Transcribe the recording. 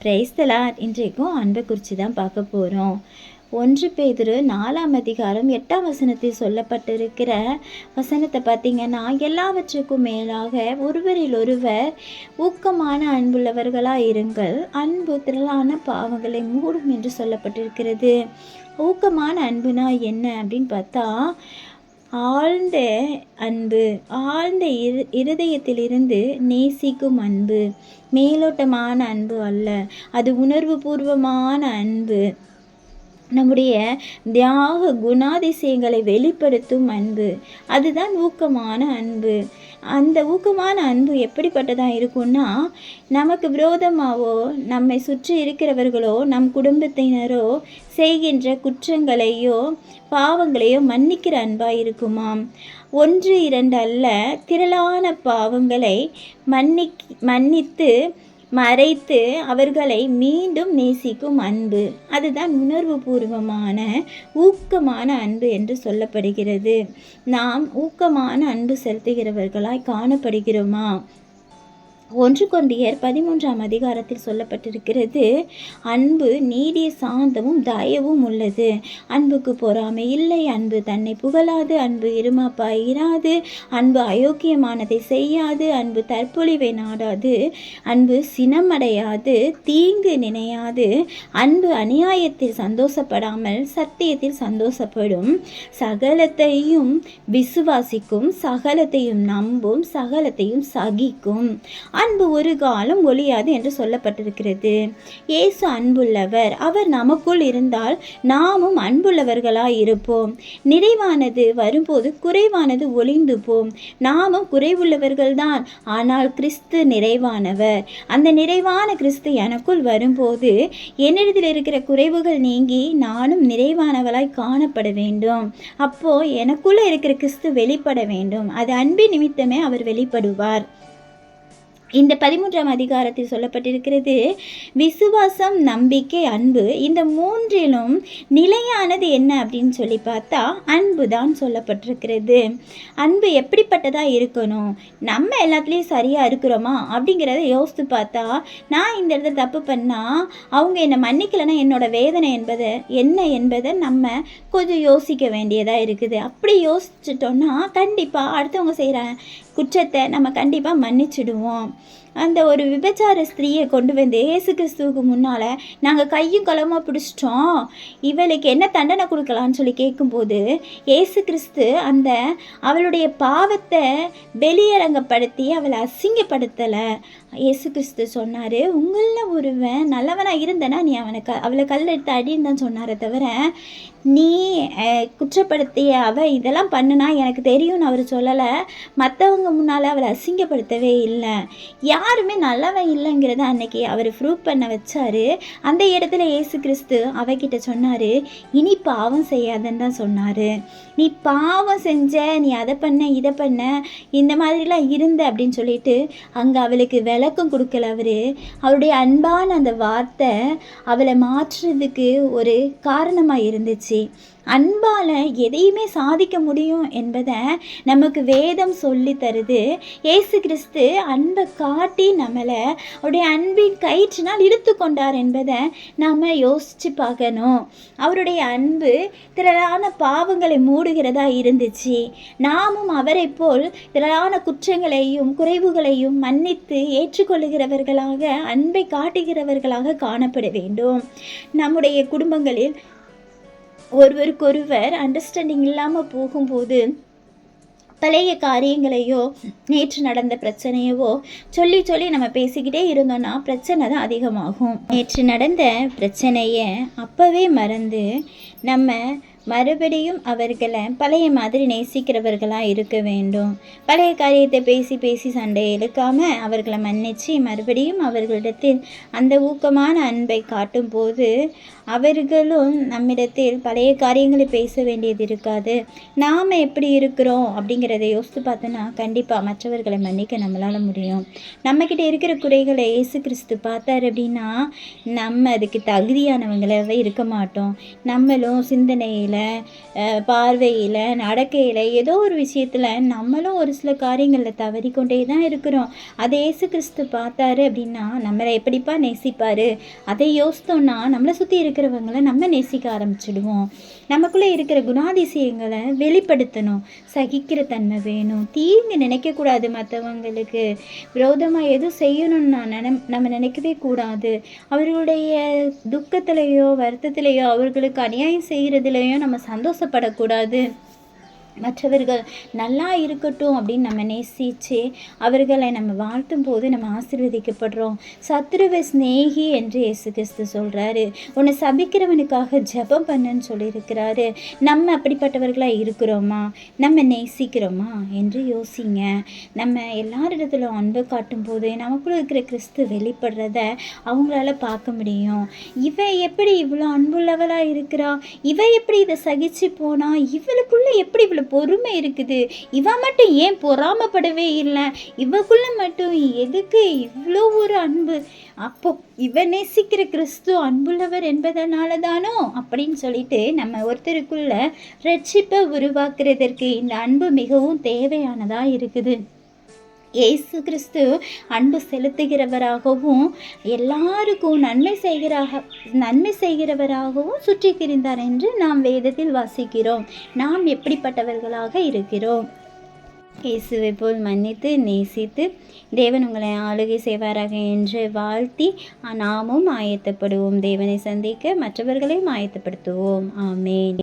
Praise the Lord. இன்றைக்கும் அன்பை குறித்து தான் பார்க்க போகிறோம். 1 பேதுரு 4ஆம் அதிகாரம் 8ஆம் வசனத்தில் சொல்லப்பட்டிருக்கிற வசனத்தை பார்த்தீங்கன்னா, எல்லாவற்றுக்கும் மேலாக ஒருவரில் ஒருவர் ஊக்கமான அன்புள்ளவர்களாக இருங்கள், அன்பு திரளான பாவங்களை மூடும் என்று சொல்லப்பட்டிருக்கிறது. ஊக்கமான அன்புனா என்ன அப்படின்னு பார்த்தா, ஆழ்ந்த அன்பு, ஆழ்ந்த இருதயத்திலிருந்து நேசிக்கும் அன்பு, மேலோட்டமான அன்பு அல்ல, அது உணர்வு பூர்வமான அன்பு, நம்முடைய தியாக குணாதிசயங்களை வெளிப்படுத்தும் அன்பு, அதுதான் ஊக்கமான அன்பு. அந்த ஊக்கமான அன்பு எப்படிப்பட்டதாக இருக்கும்னா, நமக்கு விரோதமாவோ நம்மை சுற்றி இருக்கிறவர்களோ நம் குடும்பத்தினரோ செய்கின்ற குற்றங்களையோ பாவங்களையோ மன்னிக்கிற அன்பாக இருக்குமாம். 1 2 அல்ல, திரளான பாவங்களை மன்னித்து மறைத்து அவர்களை மீண்டும் நேசிக்கும் அன்பு, அதுதான் உணர்வு பூர்வமான ஊக்கமான அன்பு என்று சொல்லப்படுகிறது. நாம் ஊக்கமான அன்பு செலுத்துகிறவர்களாய் காணப்படுகிறோமா? 1 கொரிந்தியர் 13ஆம் அதிகாரத்தில் சொல்லப்பட்டிருக்கிறது, அன்பு நீடிய சாந்தமும் தயவும் உள்ளது, அன்புக்கு பொறாமை இல்லை, அன்பு தன்னை புகழாது, அன்பு இருமாப்பாய் இராது, அன்பு அயோக்கியமானதை செய்யாது, அன்பு தற்பொழிவை நாடாது, அன்பு சினமடையாது, தீங்கு நினையாது, அன்பு அநியாயத்தில் சந்தோஷப்படாமல் சத்தியத்தில் சந்தோஷப்படும், சகலத்தையும் விசுவாசிக்கும், சகலத்தையும் நம்பும், சகலத்தையும் சகிக்கும், அன்பு ஒரு காலம் ஒழியாது என்று சொல்லப்பட்டிருக்கிறது. இயேசு அன்புள்ளவர், அவர் நமக்குள் இருந்தால் நாமும் அன்புள்ளவர்களாய் இருப்போம். நிறைவானது வரும்போது குறைவானது ஒளிந்து போம். நாமும் குறைவுள்ளவர்கள்தான், ஆனால் கிறிஸ்து நிறைவானவர். அந்த நிறைவான கிறிஸ்து எனக்குள் வரும்போது என்னிடத்தில் இருக்கிற குறைவுகள் நீங்கி நானும் நிறைவானவளாய் காணப்பட வேண்டும். அப்போ எனக்குள்ள இருக்கிற கிறிஸ்து வெளிப்பட வேண்டும். அது அன்பின் நிமித்தமே அவர் வெளிப்படுவார். இந்த 13ஆம் அதிகாரத்தில் சொல்லப்பட்டிருக்கிறது, விசுவாசம், நம்பிக்கை, அன்பு, இந்த மூன்றிலும் நிலையானது என்ன அப்படின்னு சொல்லி பார்த்தா அன்பு தான் சொல்லப்பட்டிருக்கிறது. அன்பு எப்படிப்பட்டதாக இருக்கணும்? நம்ம எல்லாத்துலேயும் சரியாக இருக்கிறோமா அப்படிங்கிறத யோசித்து பார்த்தா, நான் இந்த இடத்துல தப்பு பண்ணால் அவங்க என்னை மன்னிக்கலைன்னா என்னோட வேதனை என்ன என்பதை நம்ம கொஞ்சம் யோசிக்க வேண்டியதாக இருக்குது. அப்படி யோசிச்சிட்டோன்னா கண்டிப்பாக அடுத்தவங்க செய்கிற குற்றத்தை நம்ம கண்டிப்பாக மன்னிச்சிடுவோம். அந்த ஒரு விபச்சார ஸ்திரீயை கொண்டு வந்து இயேசு கிறிஸ்துவுக்கு முன்னால் நாங்கள் கையும் களமாக பிடிச்சிட்டோம், இவளுக்கு என்ன தண்டனை கொடுக்கலான்னு சொல்லி கேட்கும்போது இயேசு கிறிஸ்து அந்த அவளுடைய பாவத்தை வெளியரங்கப்படுத்தி அவளை அசிங்கப்படுத்தலை. இயேசு கிறிஸ்து சொன்னார், உங்களில் ஒருவன் நல்லவனாக இருந்தனா நீ அவளை கல்லெடுத்து அடின்னு தான் சொன்னாரே தவிர, நீ குற்றப்படுத்திய இதெல்லாம் பண்ணுனா எனக்கு தெரியும்னு அவர் சொல்லலை. மற்றவங்க முன்னால் அவளை அசிங்கப்படுத்தவே இல்லை. யாருமே நல்லவன் இல்லைங்கிறத அன்னைக்கு அவர் ப்ரூவ் பண்ண வச்சார். அந்த இடத்துல இயேசு கிறிஸ்து அவகிட்ட சொன்னார், இனி பாவம் செய்யாதன்னு தான் சொன்னார். நீ பாவம் செஞ்ச, நீ அதை பண்ண இதை பண்ண இந்த மாதிரிலாம் இருந்த அப்படின்னு சொல்லிட்டு அங்கே அவளுக்கு விளக்கம் கொடுக்கல. அவருடைய அன்பான அந்த வார்த்தை அவளை மாற்றுறதுக்கு ஒரு காரணமாக இருந்துச்சு. அன்பால் எதையுமே சாதிக்க முடியும் என்பதை நமக்கு வேதம் சொல்லி தருது. இயேசு கிறிஸ்து அன்பை காட்டி நம்மளை அவருடைய அன்பின் கயிற்றினால் இழுத்து கொண்டார் என்பதை நாம் யோசித்து பார்க்கணும். அவருடைய அன்பு திரளான பாவங்களை மூடுகிறதா இருந்துச்சு. நாமும் அவரை போல் திரளான குற்றங்களையும் குறைவுகளையும் மன்னித்து ஏற்றுக்கொள்ளுகிறவர்களாக, அன்பை காட்டுகிறவர்களாக காணப்பட வேண்டும். நம்முடைய குடும்பங்களில் ஒருவருக்கொருவர் அண்டர்ஸ்டாண்டிங் இல்லாமல் போகும்போது பழைய காரியங்களையோ நேற்று நடந்த பிரச்சனையவோ சொல்லி நம்ம பேசிக்கிட்டே இருந்தோன்னா பிரச்சனை தான் அதிகமாகும். நேற்று நடந்த பிரச்சனையை அப்போவே மறந்து நம்ம மறுபடியும் அவர்களை பழைய மாதிரி நேசிக்கிறவர்களாக இருக்க வேண்டும். பழைய காரியத்தை பேசி சண்டையை இழுக்காமல் அவர்களை மன்னித்து மறுபடியும் அவர்களிடத்தில் அந்த ஊக்கமான அன்பை காட்டும் போது அவர்களும் நம்மிடத்தில் பழைய காரியங்களை பேச வேண்டியது இருக்காது. நாம் எப்படி இருக்கிறோம் அப்படிங்கிறத யோசித்து பார்த்தோன்னா கண்டிப்பாக மற்றவர்களை மன்னிக்க நம்மளால் முடியும். நம்மக்கிட்ட இருக்கிற குறைகளை இயேசு கிறிஸ்து பார்த்தார் அப்படின்னா நம்ம அதுக்கு தகுதியானவங்களாகவே இருக்க மாட்டோம். நம்மளும் சிந்தனையில் பார்வையில், நடக்கையில், ஏதோ ஒரு விஷயத்தில் நம்மளும் ஒரு சில காரியங்களில் தவறிக்கொண்டே தான் இருக்கிறோம். அதை இயேசு கிறிஸ்து பார்த்தாரு அப்படின்னா நம்மளை எப்படிப்பா நேசிப்பார்? அதை யோசித்தோன்னா நம்மளை சுற்றி இருக்கிறவங்கள நம்ம நேசிக்க ஆரம்பிச்சிடுவோம். நமக்குள்ளே இருக்கிற குணாதிசயங்களை வெளிப்படுத்தணும். சகிக்கிற தன்மை வேணும். தீங்கு நினைக்கக்கூடாது. மற்றவங்களுக்கு விரோதமாக எதுவும் செய்யணும்னு நம்ம நினைக்கவே கூடாது. அவர்களுடைய துக்கத்திலேயோ வருத்தத்திலேயோ அவர்களுக்கு அநியாயம் செய்கிறதுலையோ நம்ம சந்தோஷப்படக்கூடாது. மற்றவர்கள் நல்லா இருக்கட்டும் அப்படின்னு நம்ம நேசித்து அவர்களை நம்ம வாழ்த்தும் போது நம்ம ஆசீர்வதிக்கப்படுறோம். சத்துருவை சிநேகி என்று இயேசு கிறிஸ்து சொல்கிறாரு. உன்னை சபிக்கிறவனுக்காக ஜெபம் பண்ணுன்னு சொல்லியிருக்கிறாரு. நம்ம அப்படிப்பட்டவர்களாக இருக்கிறோமா? நம்ம நேசிக்கிறோமா என்று யோசிங்க. நம்ம எல்லாரிடத்துல அன்பு காட்டும் போது நமக்குள்ள இருக்கிற கிறிஸ்து வெளிப்படுறத அவங்களால பார்க்க முடியும். இவ எப்படி இவ்வளோ அன்புள்ளவளாக இருக்கிறா? இவ எப்படி இதை சகிச்சு போனா? இவளுக்குள்ள எப்படி இவ்வளோ பொறுமை இருக்குது? இவ மட்டும் ஏன் பொறாமப்படவே இல்லை? இவக்குள்ள மட்டும் எதுக்கு இவ்வளோ ஒரு அன்பு? அப்போ இவ நேசிக்கிற கிறிஸ்து அன்புள்ளவர் என்பதனால தானோ அப்படின்னு சொல்லிட்டு நம்ம ஒருத்தருக்குள்ள ரட்சிப்பை உருவாக்குறதற்கு இந்த அன்பு மிகவும் தேவையானதாக இருக்குது. இயேசு கிறிஸ்து அன்பு செலுத்துகிறவராகவும் எல்லாருக்கும் நன்மை செய்கிறவராகவும் சுற்றி திரிந்தார் என்று நாம் வேதத்தில் வாசிக்கிறோம். நாம் எப்படிப்பட்டவர்களாக இருக்கிறோம்? இயேசுவை போல் மன்னித்து நேசித்து தேவன் உங்களை ஆளுகை செய்வாராக என்று வாழ்த்தி நாமும் ஆயத்தப்படுவோம். தேவனை சந்திக்க மற்றவர்களையும் ஆயத்தப்படுத்துவோம். ஆமென்.